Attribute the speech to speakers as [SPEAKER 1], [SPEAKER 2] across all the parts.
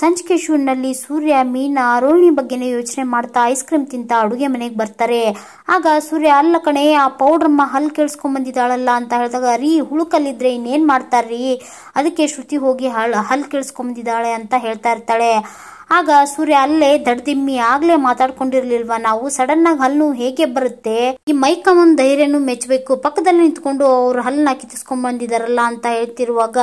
[SPEAKER 1] ಸಂಚಿಕೆ ಶೂನ್ನಲ್ಲಿ ಸೂರ್ಯ ಮೀನಾ ರೋಹಿಣಿ ಬಗ್ಗೆನೇ ಯೋಚನೆ ಮಾಡ್ತಾ ಐಸ್ ಕ್ರೀಮ್ ತಿಂತ ಅಡುಗೆ ಮನೆಗೆ ಬರ್ತಾರೆ. ಆಗ ಸೂರ್ಯ ಅಲ್ಲ ಕಣೆ, ಆ ಪೌಡ್ರಮ್ಮ ಹಲ್ ಕೇಳಿಸ್ಕೊಂಡ್ ಬಂದಿದ್ದಾಳಲ್ಲ ಅಂತ ಹೇಳಿದಾಗ, ರೀ ಹುಳುಕಲ್ಲಿದ್ರೆ ಇನ್ನೇನ್ ಮಾಡ್ತಾರ್ರಿ, ಅದಕ್ಕೆ ಶ್ರುತಿ ಹೋಗಿ ಹಲ್ ಕೇಳಿಸ್ಕೊಂಡ್ ಬಂದಿದ್ದಾಳೆ ಅಂತ ಹೇಳ್ತಾ ಇರ್ತಾಳೆ. ಆಗ ಸೂರ್ಯ ಅಲ್ಲೇ ದಡ್ದಿಮ್ಮಿ, ಆಗ್ಲೇ ಮಾತಾಡ್ಕೊಂಡಿರ್ಲಿಲ್ವಾ ನಾವು, ಸಡನ್ ಆಗಿ ಹಲ್ಲು ಹೇಗೆ ಬರುತ್ತೆ, ಈ ಮೈಕಮ್ಮನ್ ಧೈರ್ಯನು ಮೆಚ್ಚಬೇಕು, ಪಕ್ಕದಲ್ಲಿ ನಿಂತ್ಕೊಂಡು ಅವ್ರ ಹಲ್ಲನ್ನ ಕಿತ್ತಿಸ್ಕೊಂಡ್ ಬಂದಿದಾರಲ್ಲ ಅಂತ ಹೇಳ್ತಿರುವಾಗ,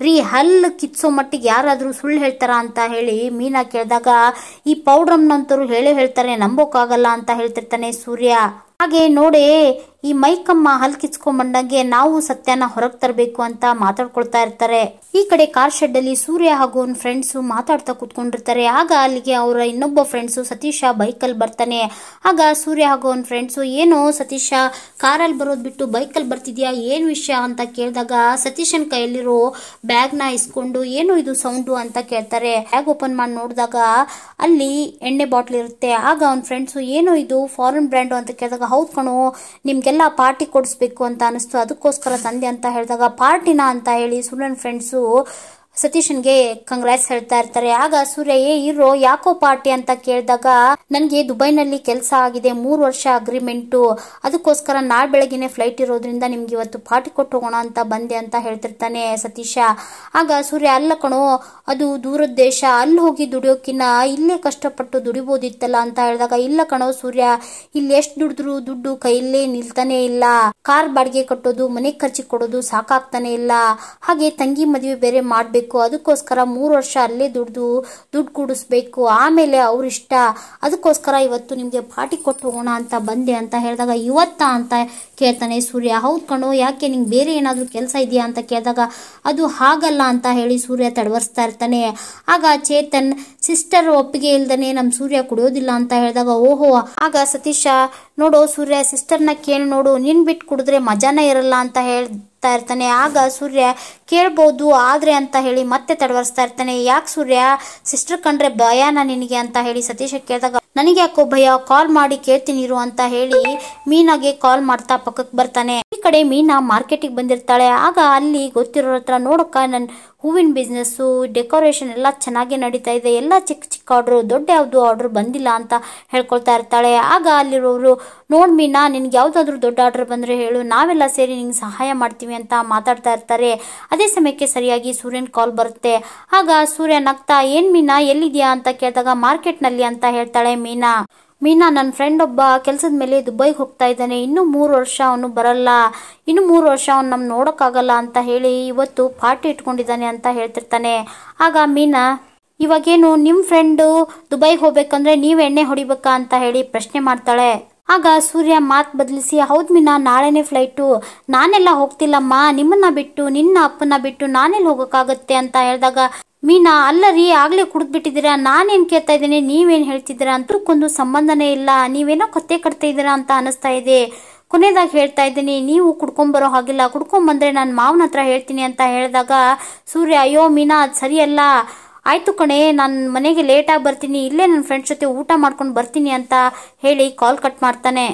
[SPEAKER 1] ರೀ ಹಲ್ಲು ಕಿತ್ಸೋ ಮಟ್ಟಿಗೆ ಯಾರಾದ್ರೂ ಸುಳ್ಳು ಹೇಳ್ತಾರ ಅಂತ ಹೇಳಿ ಮೀನಾ ಕೇಳಿದಾಗ, ಈ ಪೌಡ್ರಮ್ನಂತರು ಹೇಳ್ತಾರೆ, ನಂಬೋಕಾಗಲ್ಲ ಅಂತ ಹೇಳ್ತಿರ್ತಾನೆ ಸೂರ್ಯ. ಹಾಗೆ ನೋಡೇ ಈ ಮೈಕಮ್ಮ ಹಲ್ ಕಿಚ್ಕೊಂಡ್ಬಂದಂಗೆ ನಾವು ಸತ್ಯನ ಹೊರಗೆ ತರಬೇಕು ಅಂತ ಮಾತಾಡ್ಕೊಳ್ತಾ ಇರ್ತಾರೆ. ಈ ಕಡೆ ಕಾರ್ ಶೆಡ್ ಅಲ್ಲಿ ಸೂರ್ಯ ಹಾಗೂ ಅವನ ಫ್ರೆಂಡ್ಸ್ ಮಾತಾಡ್ತಾ ಕುತ್ಕೊಂಡಿರ್ತಾರೆ. ಆಗ ಅಲ್ಲಿಗೆ ಅವರ ಇನ್ನೊಬ್ಬ ಫ್ರೆಂಡ್ಸ್ ಸತೀಶ ಬೈಕಲ್ಲಿ ಬರ್ತಾನೆ. ಆಗ ಸೂರ್ಯ ಹಾಗೂ ಅವನ ಫ್ರೆಂಡ್ಸ್, ಏನೋ ಸತೀಶ ಕಾರಲ್ಲಿ ಬರೋದ್ ಬಿಟ್ಟು ಬೈಕಲ್ಲಿ ಬರ್ತಿದ್ಯಾ, ಏನ್ ವಿಷಯ ಅಂತ ಕೇಳಿದಾಗ, ಸತೀಶನ್ ಕೈಯಲ್ಲಿರೋ ಬ್ಯಾಗ್ ನ ಇಸ್ಕೊಂಡು ಏನು ಇದು ಸೌಂಡು ಅಂತ ಕೇಳ್ತಾರೆ. ಬ್ಯಾಗ್ ಓಪನ್ ಮಾಡಿ ನೋಡಿದಾಗ ಅಲ್ಲಿ ಎಣ್ಣೆ ಬಾಟ್ಲ್ ಇರುತ್ತೆ. ಆಗ ಅವನ ಫ್ರೆಂಡ್ಸ್, ಏನು ಇದು ಫಾರಿನ್ ಬ್ರ್ಯಾಂಡು ಅಂತ ಕೇಳಿದಾಗ, ಹೌದ್ ಕಣೋ ನಿಮ್ಗೆಲ್ಲ ಪಾರ್ಟಿ ಕೊಡಿಸ್ಬೇಕು ಅಂತ ಅನಿಸ್ತು, ಅದಕ್ಕೋಸ್ಕರ ತಂದೆ ಅಂತ ಹೇಳಿದಾಗ, ಪಾರ್ಟಿನ ಅಂತ ಹೇಳಿ ಸೂರ್ಯನ್ ಫ್ರೆಂಡ್ಸು ಸತೀಶನ್ಗೆ ಕಂಗ್ರಾಟ್ಸ್ ಹೇಳ್ತಾ ಇರ್ತಾರೆ. ಆಗ ಸೂರ್ಯ, ಇರೋ ಯಾಕೋ ಪಾರ್ಟಿ ಅಂತ ಕೇಳಿದಾಗ, ನನ್ಗೆ ದುಬೈನಲ್ಲಿ ಕೆಲಸ ಆಗಿದೆ, 3 ವರ್ಷ ಅಗ್ರಿಮೆಂಟು, ಅದಕ್ಕೋಸ್ಕರ ನಾಳೆ ಬೆಳಗ್ಗೆನೆ ಫ್ಲೈಟ್ ಇರೋದ್ರಿಂದ ನಿಮ್ಗೆ ಇವತ್ತು ಪಾರ್ಟಿ ಕೊಟ್ಟು ಹೋಗೋಣ ಅಂತ ಬಂದೆ ಅಂತ ಹೇಳ್ತಿರ್ತಾನೆ ಸತೀಶ. ಆಗ ಸೂರ್ಯ, ಅಲ್ಲ ಕಣೋ ಅದು ದೂರದ ದೇಶ, ಅಲ್ಲಿ ಹೋಗಿ ದುಡಿಯೋಕಿನ್ನ ಇಲ್ಲೇ ಕಷ್ಟಪಟ್ಟು ದುಡಿಬೋದಿತ್ತಲ್ಲ ಅಂತ ಹೇಳಿದಾಗ, ಇಲ್ಲ ಕಣೋ ಸೂರ್ಯ, ಇಲ್ಲಿ ಎಷ್ಟು ದುಡಿದ್ರು ದುಡ್ಡು ಕೈಯಲ್ಲೇ ನಿಲ್ತಾನೆ ಇಲ್ಲ, ಕಾರ್ ಬಾಡಿಗೆ ಕಟ್ಟೋದು, ಮನೆ ಖರ್ಚಿಗೆ ಕೊಡೋದು ಸಾಕಾಗ್ತಾನೆ ಇಲ್ಲ, ಹಾಗೆ ತಂಗಿ ಮದುವೆ ಬೇರೆ ಮಾಡ್ಬೇಕು, ಅದಕ್ಕೋಸ್ಕರ 3 ವರ್ಷ ಅಲ್ಲೇ ದುಡ್ಡು ಕೂಡಿಸ್ಬೇಕು, ಆಮೇಲೆ ಅವ್ರಿಷ್ಟ, ಅದಕ್ಕೋಸ್ಕರ ಇವತ್ತು ನಿಮ್ಗೆ ಪಾರ್ಟಿ ಕೊಟ್ಟು ಹೋಗೋಣ ಅಂತ ಬಂದೆ ಅಂತ ಹೇಳಿದಾಗ, ಇವತ್ತ ಅಂತ ಕೇಳ್ತಾನೆ ಸೂರ್ಯ. ಹೌದ್ ಕಣೋ, ಯಾಕೆ ನಿಂಗೆ ಬೇರೆ ಏನಾದ್ರು ಕೆಲಸ ಇದೆಯಾ ಅಂತ ಕೇಳಿದಾಗ, ಅದು ಹಾಗಲ್ಲ ಅಂತ ಹೇಳಿ ಸೂರ್ಯ ತಡವರ್ಸ್ತಾ ಇರ್ತಾನೆ. ಆಗ ಚೇತನ್, ಸಿಸ್ಟರ್ ಒಪ್ಪಿಗೆ ಇಲ್ದನೆ ನಮ್ ಸೂರ್ಯ ಕುಡಿಯೋದಿಲ್ಲ ಅಂತ ಹೇಳಿದಾಗ, ಓಹೋ. ಆಗ ಸತೀಶ, ನೋಡು ಸೂರ್ಯ, ಸಿಸ್ಟರ್ನ ಕೇಳಿ ನೋಡು, ನಿನ್ ಬಿಟ್ಟು ಕುಡಿದ್ರೆ ಮಜಾನೇ ಇರಲ್ಲ ಅಂತ ಹೇಳ್ತಾ ಇರ್ತಾನೆ. ಆಗ ಸೂರ್ಯ, ಕೇಳ್ಬೋದು ಆದ್ರೆ ಅಂತ ಹೇಳಿ ಮತ್ತೆ ತಡವರ್ಸ್ತಾ ಇರ್ತಾನೆ. ಯಾಕೆ ಸೂರ್ಯ, ಸಿಸ್ಟರ್ ಕಂಡ್ರೆ ಭಯನಾ ನಿನಗೆ ಅಂತ ಹೇಳಿ ಸತೀಶ ಕೇಳಿದಾಗ, ನನಗೆ ಯಾಕೋ ಭಯ, ಕಾಲ್ ಮಾಡಿ ಕೇಳ್ತೀನಿ ಇರು ಅಂತ ಹೇಳಿ ಮೀನಾಗೆ ಕಾಲ್ ಮಾಡ್ತಾ ಪಕ್ಕಕ್ಕೆ ಬರ್ತಾನೆ. ಈ ಕಡೆ ಮೀನಾ ಮಾರ್ಕೆಟಿಗೆ ಬಂದಿರ್ತಾಳೆ. ಆಗ ಅಲ್ಲಿ ಗೊತ್ತಿರೋರ ಹತ್ರ, ನೋಡಕ್ಕ ನನ್ ಹೂವಿನ ಬಿಸ್ನೆಸ್ಸು, ಡೆಕೋರೇಷನ್ ಎಲ್ಲ ಚೆನ್ನಾಗಿ ನಡೀತಾ ಇದೆ, ಎಲ್ಲ ಚಿಕ್ಕ ಚಿಕ್ಕ ಆರ್ಡ್ರು, ದೊಡ್ಡ ಯಾವ್ದು ಆರ್ಡರ್ ಬಂದಿಲ್ಲ ಅಂತ ಹೇಳ್ಕೊಳ್ತಾ ಇರ್ತಾಳೆ. ಆಗ ಅಲ್ಲಿರೋರು, ನೋಡ್ ಮೀನಾ, ನಿನ್ಗೆ ಯಾವ್ದಾದ್ರು ದೊಡ್ಡ ಆರ್ಡರ್ ಬಂದ್ರೆ ಹೇಳು, ನಾವೆಲ್ಲ ಸೇರಿ ನಿಂಗೆ ಸಹಾಯ ಮಾಡ್ತೀವಿ ಅಂತ ಮಾತಾಡ್ತಾ ಇರ್ತಾರೆ. ಅದೇ ಸಮಯಕ್ಕೆ ಸರಿಯಾಗಿ ಸೂರ್ಯನ್ ಕಾಲ್ ಬರುತ್ತೆ. ಆಗ ಸೂರ್ಯ ನಗ್ತಾ, ಏನ್ ಮೀನಾ ಎಲ್ಲಿದ್ಯಾ ಅಂತ ಕೇಳಿದಾಗ, ಮಾರ್ಕೆಟ್ ನಲ್ಲಿ ಅಂತ ಹೇಳ್ತಾಳೆ ಮೀನಾ. ನನ್ನ ಫ್ರೆಂಡ್ ಒಬ್ಬ ಕೆಲಸದ ಮೇಲೆ ದುಬೈಗೆ ಹೋಗ್ತಾ ಇದ್ದಾನೆ, ಇನ್ನು 3 ವರ್ಷ ಅವನು ಬರಲ್ಲ, ಇನ್ನು 3 ವರ್ಷ ಅವ್ನು ನಮ್ ನೋಡಕ್ಕಾಗಲ್ಲ ಅಂತ ಹೇಳಿ ಇವತ್ತು ಪಾರ್ಟಿ ಇಟ್ಕೊಂಡಿದ್ದಾನೆ ಅಂತ ಹೇಳ್ತಿರ್ತಾನೆ. ಆಗ ಮೀನಾ, ಇವಾಗೇನು ನಿಮ್ ಫ್ರೆಂಡು ದುಬೈಗೆ ಹೋಗ್ಬೇಕಂದ್ರೆ ನೀವ್ ಎಣ್ಣೆ ಹೊಡಿಬೇಕಾ ಅಂತ ಹೇಳಿ ಪ್ರಶ್ನೆ ಮಾಡ್ತಾಳೆ. ಆಗ ಸೂರ್ಯ ಮಾತ್ ಬದಲಿಸಿ, ಹೌದ್ ಮೀನಾ, ನಾಳೆನೆ ಫ್ಲೈಟು, ನಾನೆಲ್ಲ ಹೋಗ್ತಿಲ್ಲಮ್ಮ, ನಿಮ್ಮನ್ನ ಬಿಟ್ಟು, ನಿನ್ನ ಅಪ್ಪನ ಬಿಟ್ಟು ನಾನೆಲ್ಲಿ ಹೋಗಕ್ಕಾಗತ್ತೆ ಅಂತ ಹೇಳಿದಾಗ, ಮೀನಾ, ಅಲ್ಲರಿ ಆಗ್ಲೇ ಕುಡಿದ್ಬಿಟ್ಟಿದ್ದೀರಾ, ನಾನೇನ್ ಕೇಳ್ತಾ ಇದ್ದೀನಿ, ನೀವೇನ್ ಹೇಳ್ತಿದ್ದೀರಾ, ಅಂತಕ್ಕೊಂದು ಸಂಬಂಧನೇ ಇಲ್ಲ, ನೀವೇನೋ ಕತ್ತೆ ಕಟ್ತಾ ಇದ್ದೀರಾ ಅಂತ ಅನಿಸ್ತಾ ಇದೆ, ಕೊನೆದಾಗಿ ಹೇಳ್ತಾ ಇದ್ದೀನಿ, ನೀವು ಕುಡ್ಕೊಂಬರೋ ಹಾಗಿಲ್ಲ, ಕುಡ್ಕೊಂಬಂದ್ರೆ ನಾನು ಮಾವನ ಹತ್ರ ಹೇಳ್ತೀನಿ ಅಂತ ಹೇಳಿದಾಗ ಸೂರ್ಯ, ಅಯ್ಯೋ ಮೀನಾ ಅದು ಸರಿಯಲ್ಲ, ಆಯ್ತು ಕಣೆ, ನಾನು ಮನೆಗೆ ಲೇಟಾಗಿ ಬರ್ತೀನಿ, ಇಲ್ಲೇ ನನ್ನ ಫ್ರೆಂಡ್ಸ್ ಜೊತೆ ಊಟ ಮಾಡ್ಕೊಂಡು ಬರ್ತೀನಿ ಅಂತ ಹೇಳಿ ಕಾಲ್ ಕಟ್ ಮಾಡ್ತಾನೆ.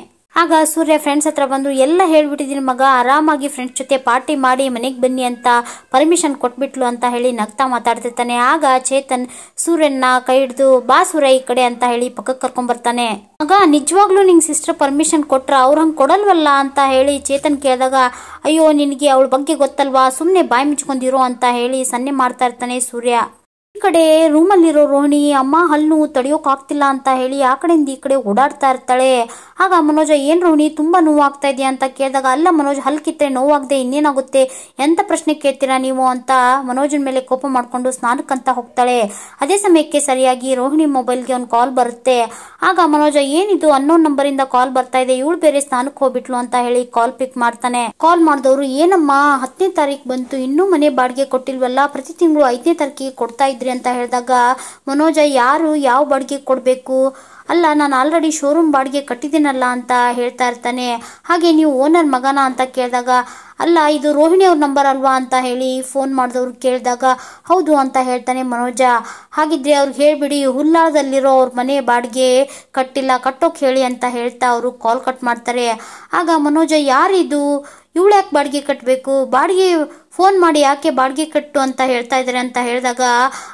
[SPEAKER 1] ಆಗ ಸೂರ್ಯ ಫ್ರೆಂಡ್ಸ್ ಹತ್ರ ಬಂದು, ಎಲ್ಲ ಹೇಳ್ಬಿಟ್ಟಿದ್ದೀನಿ ಮಗ, ಆರಾಮಾಗಿ ಫ್ರೆಂಡ್ಸ್ ಜೊತೆ ಪಾರ್ಟಿ ಮಾಡಿ ಮನೆಗೆ ಬನ್ನಿ ಅಂತ ಪರ್ಮಿಷನ್ ಕೊಟ್ಬಿಟ್ಲು ಅಂತ ಹೇಳಿ ನಗ್ತಾ ಮಾತಾಡ್ತಿರ್ತಾನೆ. ಆಗ ಚೇತನ್ ಸೂರ್ಯನ ಕೈ ಹಿಡಿದು, ಬಾ ಸೂರ್ಯ ಈ ಕಡೆ ಅಂತ ಹೇಳಿ ಪಕ್ಕಕ್ಕೆ ಕರ್ಕೊಂಡ್ ಬರ್ತಾನೆ. ಮಗ, ನಿಜವಾಗ್ಲೂ ನಿಂಗೆ ಸಿಸ್ಟರ್ ಪರ್ಮಿಷನ್ ಕೊಟ್ರ, ಅವ್ರ ಹಂಗೆ ಕೊಡಲ್ವಲ್ಲ ಅಂತ ಹೇಳಿ ಚೇತನ್ ಕೇಳಿದಾಗ, ಅಯ್ಯೋ ನಿನಗೆ ಅವಳ ಬಗ್ಗೆ ಗೊತ್ತಲ್ವಾ, ಸುಮ್ಮನೆ ಬಾಯಿ ಮುಚ್ಕೊಂಡಿರೋ ಅಂತ ಹೇಳಿ ಸನ್ನೆ ಮಾಡ್ತಾ ಇರ್ತಾನೆ ಸೂರ್ಯ. ಈ ಕಡೆ ರೂಮಲ್ಲಿರೋ ರೋಹಿಣಿ, ಅಮ್ಮ ಹಲ್ಲು ತಡಿಯೋಕ್ ಆಗ್ತಿಲ್ಲ ಅಂತ ಹೇಳಿ ಆ ಕಡೆಯಿಂದ ಈ ಕಡೆ ಓಡಾಡ್ತಾ ಇರ್ತಾಳೆ. ಆಗ ಮನೋಜ, ಏನ್ ರೋಹಿಣಿ ತುಂಬಾ ನೋವಾಗ್ತಾ ಇದೆಯಾ ಅಂತ ಕೇಳಿದಾಗ, ಅಲ್ಲ ಮನೋಜ್, ಹಲ್ ಕಿತ್ರೆ ನೋವಾಗದೆ ಇನ್ನೇನಾಗುತ್ತೆ, ಎಂತ ಪ್ರಶ್ನೆ ಕೇಳ್ತೀರಾ ನೀವು ಅಂತ ಮನೋಜನ್ ಮೇಲೆ ಕೋಪ ಮಾಡ್ಕೊಂಡು ಸ್ನಾನಕ್ಕಂತ ಹೋಗ್ತಾಳೆ. ಅದೇ ಸಮಯಕ್ಕೆ ಸರಿಯಾಗಿ ರೋಹಿಣಿ ಮೊಬೈಲ್ಗೆ ಒಂದು ಕಾಲ್ ಬರುತ್ತೆ. ಆಗ ಮನೋಜ, ಏನಿದು ಅನ್ನೋನ್ ನಂಬರ್ ಇಂದ ಕಾಲ್ ಬರ್ತಾ ಇದೆ, ಇವಳು ಬೇರೆ ಸ್ನಾನಕ್ಕೆ ಹೋಗ್ಬಿಟ್ಲು ಅಂತ ಹೇಳಿ ಕಾಲ್ ಪಿಕ್ ಮಾಡ್ತಾನೆ. ಕಾಲ್ ಮಾಡಿದವರು, ಏನಮ್ಮ 10ನೇ ತಾರೀಕು ಬಂತು, ಇನ್ನೂ ಮನೆ ಬಾಡಿಗೆ ಕೊಟ್ಟಿಲ್ವಲ್ಲ, ಪ್ರತಿ ತಿಂಗಳು 5ನೇ ತಾರೀಕಿಗೆ ಕೊಡ್ತಾ ಇದ್ರಿ ಅಂತ ಹೇಳಿದಾಗ ಮನೋಜ, ಯಾರು ಯಾವ ಬಾಡಿಗೆ ಕೊಡ್ಬೇಕು, ಅಲ್ಲ ನಾನು ಆಲ್ರೆಡಿ ಶೋರೂಮ್ ಬಾಡಿಗೆ ಕಟ್ಟಿದ್ದೀನಲ್ಲ ಅಂತ ಹೇಳ್ತಾ ಇರ್ತಾನೆ. ಹಾಗೆ ನೀವು ಓನರ್ ಮಗನ ಅಂತ ಕೇಳಿದಾಗ, ಅಲ್ಲ ಇದು ರೋಹಿಣಿ ಅವ್ರ ನಂಬರ್ ಅಲ್ವಾ ಅಂತ ಹೇಳಿ ಫೋನ್ ಮಾಡಿದವ್ರು ಕೇಳಿದಾಗ, ಹೌದು ಅಂತ ಹೇಳ್ತಾನೆ ಮನೋಜ. ಹಾಗಿದ್ರೆ ಅವ್ರಿಗೆ ಹೇಳ್ಬಿಡಿ, ಹುಲ್ಲಾಳದಲ್ಲಿರೋ ಅವ್ರ ಮನೆ ಬಾಡಿಗೆ ಕಟ್ಟಿಲ್ಲ, ಕಟ್ಟೋಕ್ ಹೇಳಿ ಅಂತ ಹೇಳ್ತಾ ಅವರು ಕಾಲ್ ಕಟ್ ಮಾಡ್ತಾರೆ. ಆಗ ಮನೋಜ, ಯಾರಿದು, ಇವಳು ಯಾಕೆ ಬಾಡಿಗೆ ಕಟ್ಟಬೇಕು, ಬಾಡಿಗೆ ಫೋನ್ ಮಾಡಿ ಯಾಕೆ ಬಾಡಿಗೆ ಕಟ್ಟು ಅಂತ ಹೇಳ್ತಾ ಇದ್ದಾರೆ ಅಂತ ಹೇಳಿದಾಗ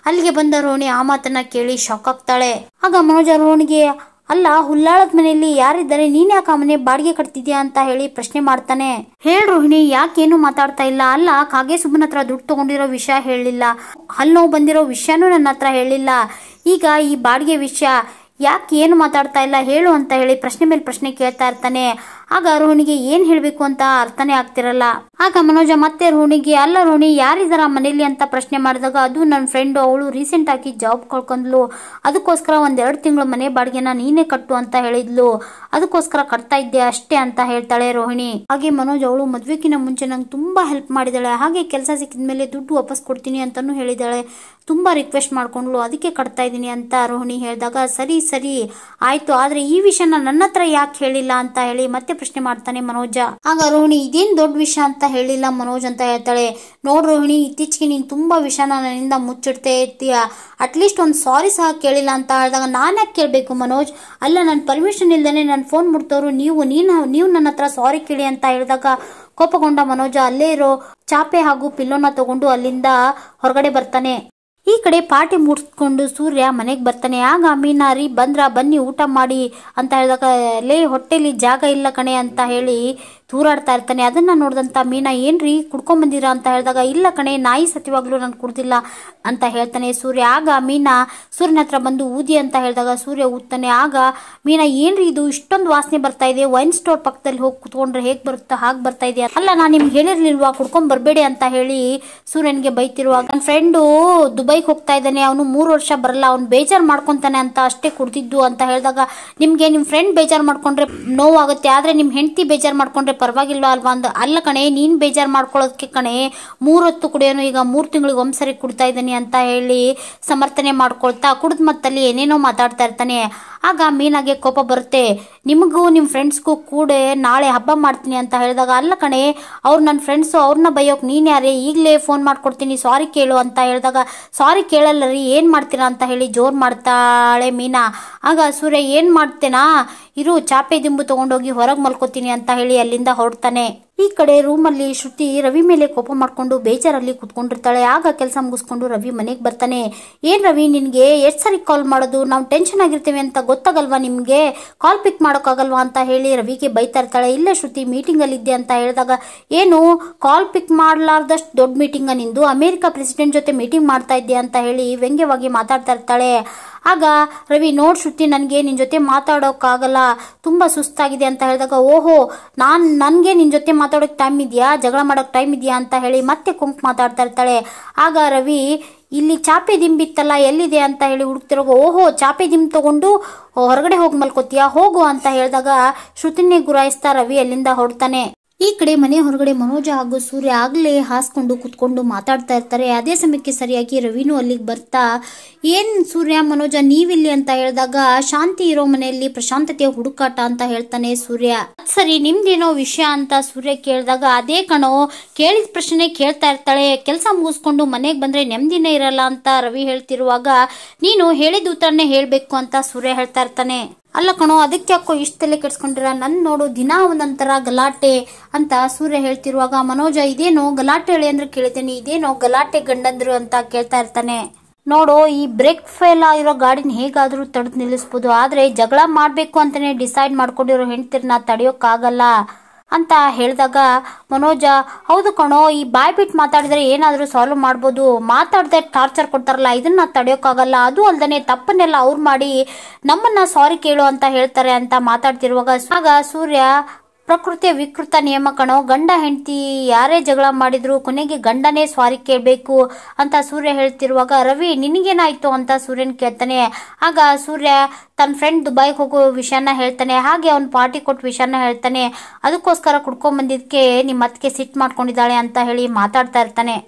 [SPEAKER 1] ಅಲ್ಲಿಗೆ ಬಂದ ರೋಹಿಣಿ ಆ ಮಾತನ್ನ ಕೇಳಿ ಶಾಕ್ ಆಗ್ತಾಳೆ. ಆಗ ಮನೋಜ ರೋಹಿಣಿಗೆ, ಅಲ್ಲ ಹುಲ್ಲಾಳದ ಮನೆಯಲ್ಲಿ ಯಾರಿದ್ದಾರೆ, ನೀನ್ ಯಾಕೆ ಆ ಮನೆ ಬಾಡಿಗೆ ಕಟ್ತಿದ್ಯಾ ಅಂತ ಹೇಳಿ ಪ್ರಶ್ನೆ ಮಾಡ್ತಾನೆ. ಹೇಳ್ ರೋಹಿಣಿ, ಯಾಕೇನು ಮಾತಾಡ್ತಾ ಇಲ್ಲ, ಅಲ್ಲ ಕಾಗೆ ಸುಬ್ಬನ ಹತ್ರ ದುಡ್ಡು ತಗೊಂಡಿರೋ ವಿಷಯ ಹೇಳಿಲ್ಲ, ಹಲ್ಲು ನೋವು ಬಂದಿರೋ ವಿಷಯನೂ ನನ್ನ ಹತ್ರ ಹೇಳಿಲ್ಲ, ಈಗ ಈ ಬಾಡಿಗೆ ವಿಷಯ ಯಾಕೆ ಏನು ಮಾತಾಡ್ತಾ ಇಲ್ಲ ಹೇಳು ಅಂತ ಹೇಳಿ ಪ್ರಶ್ನೆ ಮೇಲೆ ಪ್ರಶ್ನೆ ಕೇಳ್ತಾ ಇರ್ತಾನೆ. ಆಗ ರೋಹಿಣಿಗೆ ಏನ್ ಹೇಳ್ಬೇಕು ಅಂತ ಅರ್ಥನೇ ಆಗ್ತಿರಲ್ಲ. ಆಗ ಮನೋಜ ಮತ್ತೆ ರೋಹಿಣಿಗೆ, ಅಲ್ಲ ರೋಹಿಣಿ ಯಾರಿದಾರ ಮನೇಲಿ ಅಂತ ಪ್ರಶ್ನೆ ಮಾಡಿದಾಗ, ಅದು ನನ್ನ ಫ್ರೆಂಡ್, ಅವಳು ರೀಸೆಂಟ್ ಆಗಿ ಜಾಬ್ ಕಳ್ಕೊಂಡ್ಲು, ಅದಕ್ಕೋಸ್ಕರ 1-2 ತಿಂಗಳು ಮನೆ ಬಾಡಿಗೆನ ನೀನೇ ಕಟ್ಟು ಅಂತ ಹೇಳಿದ್ಲು, ಅದಕ್ಕೋಸ್ಕರ ಕಟ್ತಾ ಇದ್ದೆ ಅಷ್ಟೇ ಅಂತ ಹೇಳ್ತಾಳೆ ರೋಹಿಣಿ. ಹಾಗೆ ಮನೋಜ್, ಅವಳು ಮದ್ವೆಕಿನ ಮುಂಚೆ ನಂಗೆ ತುಂಬಾ ಹೆಲ್ಪ್ ಮಾಡಿದಾಳೆ, ಹಾಗೆ ಕೆಲಸ ಸಿಕ್ಕಿದ್ಮೇಲೆ ದುಡ್ಡು ವಾಪಸ್ ಕೊಡ್ತೀನಿ ಅಂತಾನು ಹೇಳಿದಾಳೆ, ತುಂಬಾ ರಿಕ್ವೆಸ್ಟ್ ಮಾಡ್ಕೊಂಡ್ಲು, ಅದಕ್ಕೆ ಕಟ್ತಾ ಇದ್ದೀನಿ ಅಂತ ರೋಹಿಣಿ ಹೇಳಿದಾಗ, ಸರಿ ಆಯ್ತು, ಆದ್ರೆ ಈ ವಿಷಯನ ನನ್ನ ಹತ್ರ ಯಾಕೆ ಹೇಳಿಲ್ಲ ಅಂತ ಹೇಳಿ ಮತ್ತೆ ಪ್ರಶ್ನೆ ಮಾಡ್ತಾನೆ ಮನೋಜ. ಆಗ ರೋಹಿಣಿ, ಇದೇನ್ ದೊಡ್ಡ ವಿಷಯ ಅಂತ ಹೇಳಿಲ್ಲ ಮನೋಜ್ ಅಂತ ಹೇಳ್ತಾಳೆ. ನೋಡ್ ರೋಹಿಣಿ, ಇತ್ತೀಚೆಗೆ ನೀನ್ ತುಂಬಾ ವಿಷಯನ ನನ್ನಿಂದ ಮುಚ್ಚಿಡ್ತೇ ಇರ್ತೀಯ, ಅಟ್ಲೀಸ್ಟ್ ಒಂದು ಸಾರಿ ಸಹ ಕೇಳಿಲ್ಲ ಅಂತ ಹೇಳಿದಾಗ, ನಾನು ಯಾಕೆ ಕೇಳಬೇಕು ಮನೋಜ್, ಅಲ್ಲ ನನ್ನ ಪರ್ಮಿಷನ್ ಇಲ್ದೇನೆ ನನ್ನ ಫೋನ್ ಮುಟ್ತವ್ರು ನೀವು ನನ್ನ ಹತ್ರ ಸಾರಿ ಕೇಳಿ ಅಂತ ಹೇಳಿದಾಗ ಕೋಪಗೊಂಡ ಮನೋಜ ಅಲ್ಲೇ ಇರೋ ಚಾಪೆ ಹಾಗೂ ಪಿಲ್ಲೋನ ತಗೊಂಡು ಅಲ್ಲಿಂದ ಹೊರಗಡೆ ಬರ್ತಾನೆ. ಈ ಕಡೆ ಪಾರ್ಟಿ ಮುಗಿಸ್ಕೊಂಡು ಸೂರ್ಯ ಮನೆಗೆ ಬರ್ತಾನೆ. ಆಗ ಮೀನಾರಿ ಬನ್ನಿ ಊಟ ಮಾಡಿ ಅಂತ ಹೇಳಿದಾಗ, ಹೊಟ್ಟೆಲಿ ಜಾಗ ಇಲ್ಲ ಕಣೆ ಅಂತ ಹೇಳಿ ತೂರಾಡ್ತಾ ಇರ್ತಾನೆ. ಅದನ್ನ ನೋಡಿದಂತ ಮೀನಾ, ಏನ್ರಿ ಕುಡ್ಕೊಂಡ್ ಬಂದಿರಾ ಅಂತ ಹೇಳಿದಾಗ, ಇಲ್ಲ ಕಣೆ, ನಾಯಿ ಸತ್ಯವಾಗ್ಲೂ ನಾನು ಕುಡ್ದಿಲ್ಲ ಅಂತ ಹೇಳ್ತಾನೆ ಸೂರ್ಯ. ಆಗ ಮೀನಾ ಸೂರ್ಯನ ಹತ್ರ ಬಂದು ಊದಿ ಅಂತ ಹೇಳಿದಾಗ ಸೂರ್ಯ ಊದ್ತಾನೆ. ಆಗ ಮೀನಾ, ಏನ್ರಿ ಇದು ಇಷ್ಟೊಂದು ವಾಸನೆ ಬರ್ತಾ ಇದೆ, ವೈನ್ ಸ್ಟೋರ್ ಪಕ್ಕದಲ್ಲಿ ಹೋಗಿ ಕುತ್ಕೊಂಡ್ರೆ ಹೇಗ್ ಬರುತ್ತಾ ಹಾಗೆ ಬರ್ತಾ ಇದೆಯಾ, ಅಲ್ಲ ನಾನು ನಿಮ್ಗೆ ಹೇಳಿರ್ಲಿಲ್ವಾ ಕುಡ್ಕೊಂಡ್ ಬರ್ಬೇಡಿ ಅಂತ ಹೇಳಿ ಸೂರ್ಯನ್ಗೆ ಬೈತಿರುವಾಗ, ನನ್ನ ಫ್ರೆಂಡು ದುಬೈಗೆ ಹೋಗ್ತಾ ಇದ್ದಾನೆ, ಅವನು 3 ವರ್ಷ ಬರಲ್ಲ, ಅವ್ನು ಬೇಜಾರ್ ಮಾಡ್ಕೊಂತಾನೆ ಅಂತ ಅಷ್ಟೇ ಕುಡ್ದಿದ್ದು ಅಂತ ಹೇಳಿದಾಗ, ನಿಮ್ಗೆ ನಿಮ್ ಫ್ರೆಂಡ್ ಬೇಜಾರ್ ಮಾಡ್ಕೊಂಡ್ರೆ ನೋವಾಗುತ್ತೆ, ಆದ್ರೆ ನಿಮ್ ಹೆಂಡತಿ ಬೇಜಾರ್ ಮಾಡ್ಕೊಂಡ್ರೆ ಪರವಾಗಿಲ್ವಾ ಅಲ್ವಾ ಅಂದ. ಅಲ್ಲ ಕಣೆ, ನೀನ್ ಬೇಜಾರ್ ಮಾಡ್ಕೊಳ್ಳೋದಕ್ಕೆ ಕಣೆ 3 ಹೊತ್ತು ಕುಡಿಯೋನು ಈಗ 3 ತಿಂಗಳಿಗೆ ಒಂದ್ಸರಿ ಕುಡ್ತಾ ಇದ್ದಾನೆ ಅಂತ ಹೇಳಿ ಸಮರ್ಥನೆ ಮಾಡ್ಕೊಳ್ತಾ ಕುಡಿದ್ ಮತ್ತಲ್ಲಿ ಏನೇನೋ ಮಾತಾಡ್ತಾ ಇರ್ತಾನೆ. ಆಗ ಮೀನಾಗೆ ಕೋಪ ಬರುತ್ತೆ, ನಿಮಗೂ ನಿಮ್ ಫ್ರೆಂಡ್ಸ್ಗೂ ಕೂಡ ನಾಳೆ ಹಬ್ಬ ಮಾಡ್ತೀನಿ ಅಂತ ಹೇಳಿದಾಗ, ಅಲ್ಲ ಕಣೆ ಅವ್ರು ನನ್ನ ಫ್ರೆಂಡ್ಸು, ಅವ್ರನ್ನ ಬೈಯೋಕ್ ನೀನ್ ಯಾರೇ, ಈಗಲೇ ಫೋನ್ ಮಾಡ್ಕೊಡ್ತೀನಿ ಸಾರಿ ಕೇಳು ಅಂತ ಹೇಳಿದಾಗ, ಸಾರಿ ಕೇಳಲ್ಲ ರೀ, ಏನ್ ಮಾಡ್ತೀರಾ ಅಂತ ಹೇಳಿ ಜೋರ್ ಮಾಡ್ತಾಳೆ ಮೀನಾ. ಆಗ ಸೂರ್ಯ, ಏನ್ ಮಾಡ್ತೇನಾ ಇರು, ಚಾಪೆ ದಿಂಬು ತಗೊಂಡೋಗಿ ಹೊರಗೆ ಮಲ್ಕೋತೀನಿ ಅಂತ ಹೇಳಿ ಅಲ್ಲಿಂದ ಹೊರಡ್ತಾನೆ. ಈ ಕಡೆ ರೂಮಲ್ಲಿ ಶ್ರುತಿ ರವಿ ಮೇಲೆ ಕೋಪ ಮಾಡ್ಕೊಂಡು ಬೇಜಾರಲ್ಲಿ ಕುತ್ಕೊಂಡಿರ್ತಾಳೆ. ಆಗ ಕೆಲಸ ಮುಗಿಸ್ಕೊಂಡು ರವಿ ಮನೆಗೆ ಬರ್ತಾನೆ. ಏನ್ ರವಿ, ನಿನ್ಗೆ ಎಷ್ಟು ಸರಿ ಕಾಲ್ ಮಾಡೋದು, ನಾವು ಟೆನ್ಷನ್ ಆಗಿರ್ತೀವಿ ಅಂತ ಗೊತ್ತಾಗಲ್ವಾ ನಿಮ್ಗೆ, ಕಾಲ್ ಪಿಕ್ ಮಾಡೋಕ್ಕಾಗಲ್ವಾ ಅಂತ ಹೇಳಿ ರವಿಗೆ ಬೈತಾ ಇರ್ತಾಳೆ. ಇಲ್ಲ ಶ್ರುತಿ, ಮೀಟಿಂಗ್ ಅಲ್ಲಿ ಇದ್ದೆ ಅಂತ ಹೇಳಿದಾಗ, ಏನು ಕಾಲ್ ಪಿಕ್ ಮಾಡ್ಲಾರ್ದಷ್ಟು ದೊಡ್ಡ ಮೀಟಿಂಗ್ ನಿಂದು, ಅಮೆರಿಕ ಪ್ರೆಸಿಡೆಂಟ್ ಜೊತೆ ಮೀಟಿಂಗ್ ಮಾಡ್ತಾ ಇದ್ದೆ ಅಂತ ಹೇಳಿ ವ್ಯಂಗ್ಯವಾಗಿ ಮಾತಾಡ್ತಾ ಇರ್ತಾಳೆ. ಆಗ ರವಿ, ನೋಡ್ ಶ್ರುತಿ, ನನಗೆ ನಿನ್ ಜೊತೆ ಮಾತಾಡೋಕ್ಕಾಗಲ್ಲ, ತುಂಬಾ ಸುಸ್ತಾಗಿದೆ ಅಂತ ಹೇಳಿದಾಗ, ಓಹೋ ನನ್ಗೆ ನಿನ್ ಜೊತೆ ಮಾತಾಡೋಕ್ ಟೈಮ್ ಇದೆಯಾ, ಜಗಳ ಮಾಡೋಕ್ ಟೈಮ್ ಇದೆಯಾ ಅಂತ ಹೇಳಿ ಮತ್ತೆ ಕುಂಕ್ ಮಾತಾಡ್ತಾ ಇರ್ತಾಳೆ. ಆಗ ರವಿ, ಇಲ್ಲಿ ಚಾಪೆ ದಿಂಬಿತ್ತಲ್ಲ ಎಲ್ಲಿದೆ ಅಂತ ಹೇಳಿ ಹುಡುಕ್ತಿರೋಗ, ಓಹೋ ಚಾಪೆ ದಿಂಬ್ ತಗೊಂಡು ಹೊರಗಡೆ ಹೋಗಿ ಮಲ್ಕೋತೀಯಾ, ಹೋಗು ಅಂತ ಹೇಳಿದಾಗ ಶ್ರುತಿನೇ ಗುರಾಯಿಸ್ತಾ ರವಿ ಅಲ್ಲಿಂದ ಹೊರಡ್ತಾನೆ. ಈ ಕಡೆ ಮನೆ ಹೊರಗಡೆ ಮನೋಜ ಹಾಗೂ ಸೂರ್ಯ ಆಗ್ಲೇ ಹಾಸ್ಕೊಂಡು ಕುತ್ಕೊಂಡು ಮಾತಾಡ್ತಾ ಇರ್ತಾರೆ. ಅದೇ ಸಮಯಕ್ಕೆ ಸರಿಯಾಗಿ ರವಿನೂ ಅಲ್ಲಿಗೆ ಬರ್ತಾ, ಏನ್ ಸೂರ್ಯ ಮನೋಜ ನೀವಿಲ್ಲಿ ಅಂತ ಹೇಳಿದಾಗ, ಶಾಂತಿ ಇರೋ ಮನೆಯಲ್ಲಿ ಪ್ರಶಾಂತತೆಯ ಹುಡುಕಾಟ ಅಂತ ಹೇಳ್ತಾನೆ ಸೂರ್ಯ. ಸರಿ, ನಿಮ್ದೇನೋ ವಿಷಯ ಅಂತ ಸೂರ್ಯ ಕೇಳಿದಾಗ, ಅದೇ ಕಣೋ, ಕೇಳಿದ ಪ್ರಶ್ನೆ ಕೇಳ್ತಾ ಇರ್ತಾಳೆ, ಕೆಲಸ ಮುಗಿಸ್ಕೊಂಡು ಮನೆಗೆ ಬಂದ್ರೆ ನೆಮ್ಮದಿನೇ ಇರಲ್ಲ ಅಂತ ರವಿ ಹೇಳ್ತಿರುವಾಗ, ನೀನು ಹೇಳಿದ ಉತ್ತರನೇ ಹೇಳ್ಬೇಕು ಅಂತ ಸೂರ್ಯ ಹೇಳ್ತಾ ಇರ್ತಾನೆ. ಅಲ್ಲ ಕಣೋ, ಅದಕ್ಕೆ ಯಾಕೋ ಇಷ್ಟೆಲ್ಲ ಕೆಡ್ಸ್ಕೊಂಡಿರ, ನನ್ ನೋಡು ದಿನಾ ಒಂದೊಂಥರ ಗಲಾಟೆ ಅಂತ ಸೂರ್ಯ ಹೇಳ್ತಿರುವಾಗ, ಮನೋಜ ಇದೇನೋ ಗಲಾಟೆ ಹೇಳಿ ಅಂದ್ರೆ ಕೇಳ್ತೇನೆ, ಇದೇನೋ ಗಲಾಟೆ ಗಂಡಂದ್ರು ಅಂತ ಕೇಳ್ತಾ ಇರ್ತಾನೆ. ನೋಡು, ಈ ಬ್ರೇಕ್ ಫೇಲ್ ಆಗಿರೋ ಗಾಡಿನ ಹೇಗಾದ್ರೂ ತಡೆದು ನಿಲ್ಲಿಸ್ಬೋದು, ಆದ್ರೆ ಜಗಳ ಮಾಡ್ಬೇಕು ಅಂತಾನೆ ಡಿಸೈಡ್ ಮಾಡ್ಕೊಂಡಿರೋ ಹೆಂಡ್ತಿರ್ನ ತಡೆಯೋಕ್ಕಾಗಲ್ಲ ಅಂತ ಹೇಳಿದಾಗ ಮನೋಜ, ಹೌದು ಕಣೋ, ಈ ಬಾಯ್ ಬಿಟ್ಟು ಮಾತಾಡಿದ್ರೆ ಏನಾದ್ರೂ ಸಾಲ್ವ್ ಮಾಡ್ಬೋದು, ಮಾತಾಡದೆ ಟಾರ್ಚರ್ ಕೊಡ್ತಾರಲ್ಲ ಇದನ್ನ ತಡೆಯೋಕ್ಕಾಗಲ್ಲ, ಅದು ಅಲ್ದೇನೆ ತಪ್ಪನ್ನೆಲ್ಲ ಅವ್ರು ಮಾಡಿ ನಮ್ಮನ್ನ ಸಾರಿ ಕೇಳು ಅಂತ ಹೇಳ್ತಾರೆ ಅಂತ ಮಾತಾಡ್ತಿರುವಾಗ, ಆಗ ಸೂರ್ಯ, ಪ್ರಕೃತಿಯ ವಿಕೃತ ನಿಯಮ ಕಣೋ, ಗಂಡ ಹೆಂಡತಿ ಯಾರೇ ಜಗಳ ಮಾಡಿದ್ರು ಕೊನೆಗೆ ಗಂಡನೇ ಸಾರಿ ಕೇಳಬೇಕು ಅಂತ ಸೂರ್ಯ ಹೇಳ್ತಿರುವಾಗ, ರವಿ ನಿನಗೇನಾಯ್ತು ಅಂತ ಸೂರ್ಯನ್ ಕೇಳ್ತಾನೆ. ಆಗ ಸೂರ್ಯ ತನ್ನ ಫ್ರೆಂಡ್ ದುಬೈಗೆ ಹೋಗೋ ವಿಷಯನ ಹೇಳ್ತಾನೆ, ಹಾಗೆ ಅವ್ನು ಪಾರ್ಟಿ ಕೊಟ್ಟ ವಿಷಯನ ಹೇಳ್ತಾನೆ, ಅದಕ್ಕೋಸ್ಕರ ಕುಡ್ಕೊಂಡ್ ಬಂದಿದ್ಕೆ ನಿಮ್ಮ ಅತ್ತಿಗೆ ಸಿಟ್ಟು ಮಾಡ್ಕೊಂಡಿದ್ದಾಳೆ ಅಂತ ಹೇಳಿ ಮಾತಾಡ್ತಾ ಇರ್ತಾನೆ.